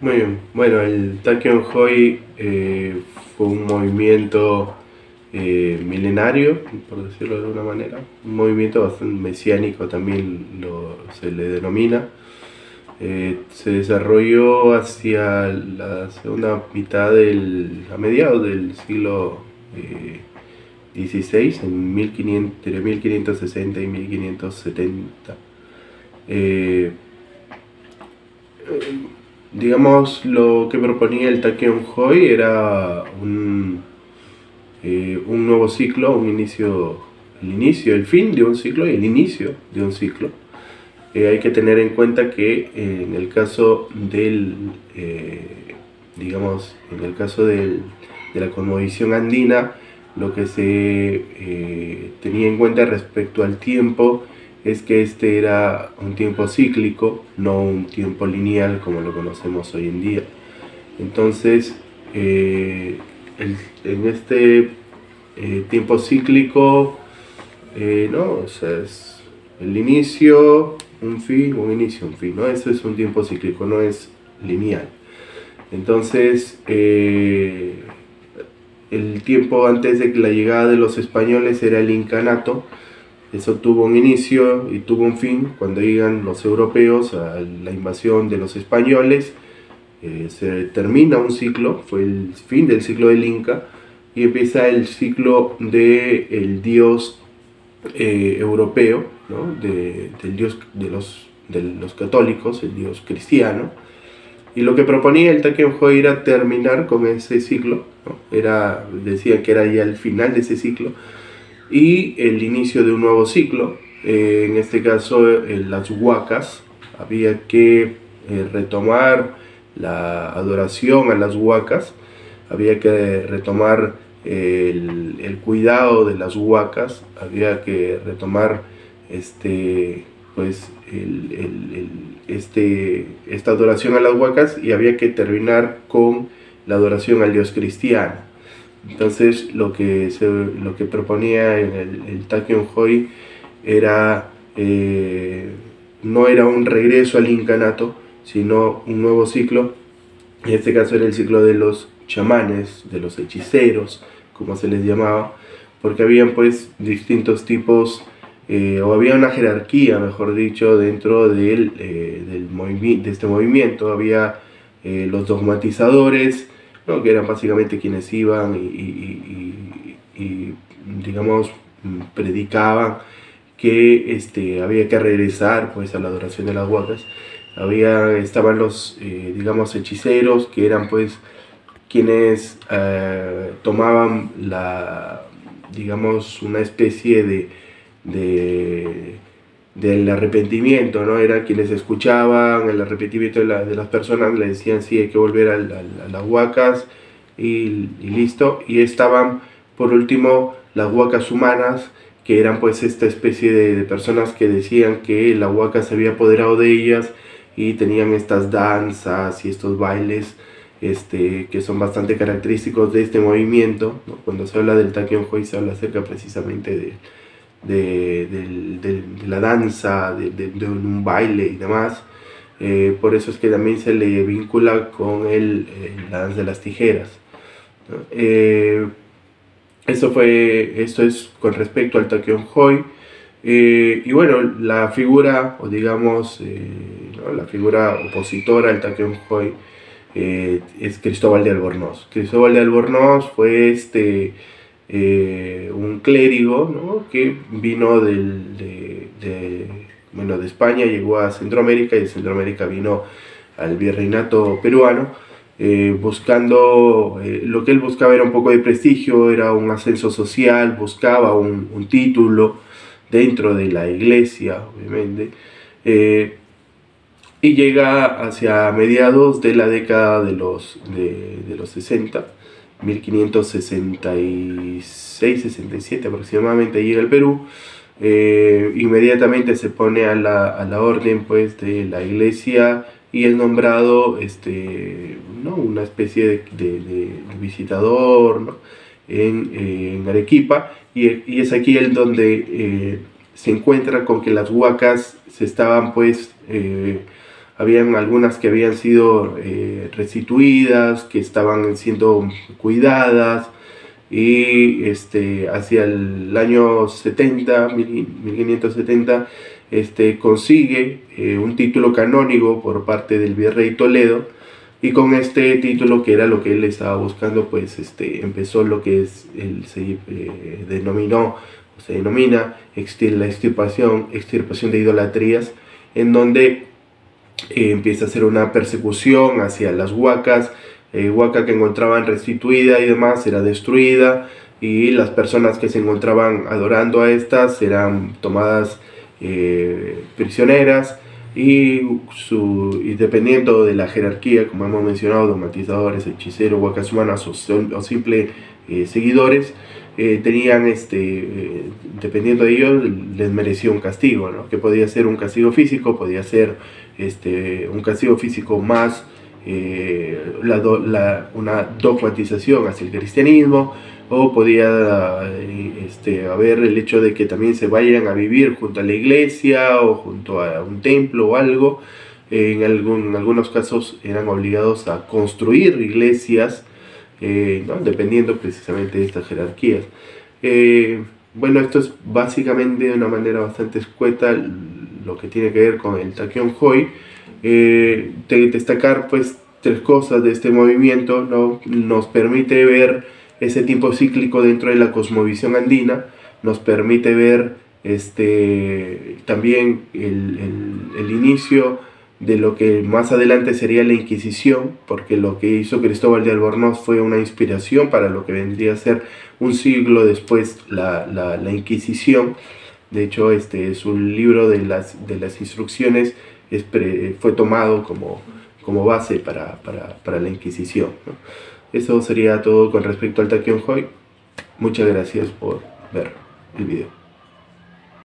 Muy bien. Bueno, el Tachyon Hoy fue un movimiento milenario, por decirlo de alguna manera. Un movimiento bastante mesiánico también se le denomina. Se desarrolló hacia la segunda mitad a mediados del siglo XVI, entre 1560 y 1570. Eh, digamos, lo que proponía el Tachyon Hoy era un nuevo ciclo, el fin de un ciclo y el inicio de un ciclo. Hay que tener en cuenta que en el caso de la cosmovisión andina, lo que se tenía en cuenta respecto al tiempo es que este era un tiempo cíclico, no un tiempo lineal como lo conocemos hoy en día. Entonces, en este tiempo cíclico, ¿no? O sea, es el inicio, un fin, un inicio, un fin, ¿no? Eso es un tiempo cíclico, no es lineal. Entonces, el tiempo antes de la llegada de los españoles era el incanato. Eso tuvo un inicio y tuvo un fin cuando llegan los europeos a la invasión de los españoles. Se termina un ciclo, fue el fin del ciclo del Inca, y empieza el ciclo del dios europeo, ¿no? Del dios de los católicos, el dios cristiano. Y lo que proponía el Tachyon Hoy era terminar con ese ciclo, ¿no? Decía que era ya el final de ese ciclo y el inicio de un nuevo ciclo. En este caso, las huacas, había que retomar la adoración a las huacas, había que retomar el cuidado de las huacas, había que retomar esta adoración a las huacas, y había que terminar con la adoración al dios cristiano. Entonces lo que proponía en el Tachyon Hoy era, no era un regreso al incanato, sino un nuevo ciclo. En este caso era el ciclo de los chamanes, de los hechiceros, como se les llamaba, porque habían pues distintos tipos, o había una jerarquía, mejor dicho, dentro de este movimiento. Había los dogmatizadores, ¿no? Que eran básicamente quienes iban y digamos, predicaban que había que regresar pues a la adoración de las huacas. Estaban los digamos, hechiceros, que eran pues quienes tomaban digamos, una especie del arrepentimiento, ¿no? Eran quienes escuchaban el arrepentimiento de las personas, le decían sí, hay que volver a las huacas y listo. Y estaban por último las huacas humanas, que eran pues esta especie de personas que decían que la huaca se había apoderado de ellas y tenían estas danzas y estos bailes que son bastante característicos de este movimiento, ¿no? Cuando se habla del Tachyon Hoy se habla acerca precisamente de la danza, de un baile y demás. Por eso es que también se le vincula con la danza de las tijeras, ¿no? Esto es con respecto al Tachyon Hoy. Y bueno, la figura, o digamos, ¿no? La figura opositora al Tachyon Hoy es Cristóbal de Albornoz. Cristóbal de Albornoz fue un clérigo, ¿no? Que vino de España, llegó a Centroamérica, y de Centroamérica vino al virreinato peruano, buscando, lo que él buscaba era un poco de prestigio, era un ascenso social, buscaba un título dentro de la iglesia, obviamente, y llega hacia mediados de la década de los 60, 1566-67 aproximadamente, llega al Perú. Inmediatamente se pone a la orden pues de la iglesia y es nombrado ¿no? una especie de visitador, ¿no? en Arequipa, y es aquí el donde se encuentra con que las huacas se estaban pues habían algunas que habían sido restituidas, que estaban siendo cuidadas, y hacia el año 70, 1570, consigue un título canónigo por parte del virrey Toledo, y con este título, que era lo que él estaba buscando, pues empezó lo que se denomina la extirpación de idolatrías, en donde empieza a hacer una persecución hacia las huacas. Huaca que encontraban restituida y demás era destruida, y las personas que se encontraban adorando a estas eran tomadas prisioneras, y dependiendo de la jerarquía, como hemos mencionado, dogmatizadores, hechiceros, huacas humanas o simples seguidores, tenían dependiendo de ellos, les merecía un castigo, ¿no? Que podía ser un castigo físico, podía ser un castigo físico más una dogmatización hacia el cristianismo, o podía haber el hecho de que también se vayan a vivir junto a la iglesia o junto a un templo o algo. En algunos casos eran obligados a construir iglesias, ¿no? Dependiendo precisamente de estas jerarquías. Bueno, esto es básicamente de una manera bastante escueta lo que tiene que ver con el Takion Hoi. Destacar pues 3 cosas de este movimiento, ¿no? Nos permite ver ese tiempo cíclico dentro de la cosmovisión andina, nos permite ver también el inicio de lo que más adelante sería la Inquisición, porque lo que hizo Cristóbal de Albornoz fue una inspiración para lo que vendría a ser un siglo después la Inquisición. De hecho, es un libro de las instrucciones, fue tomado como base para la Inquisición, ¿no? Eso sería todo con respecto al Takion Hoi. Muchas gracias por ver el video.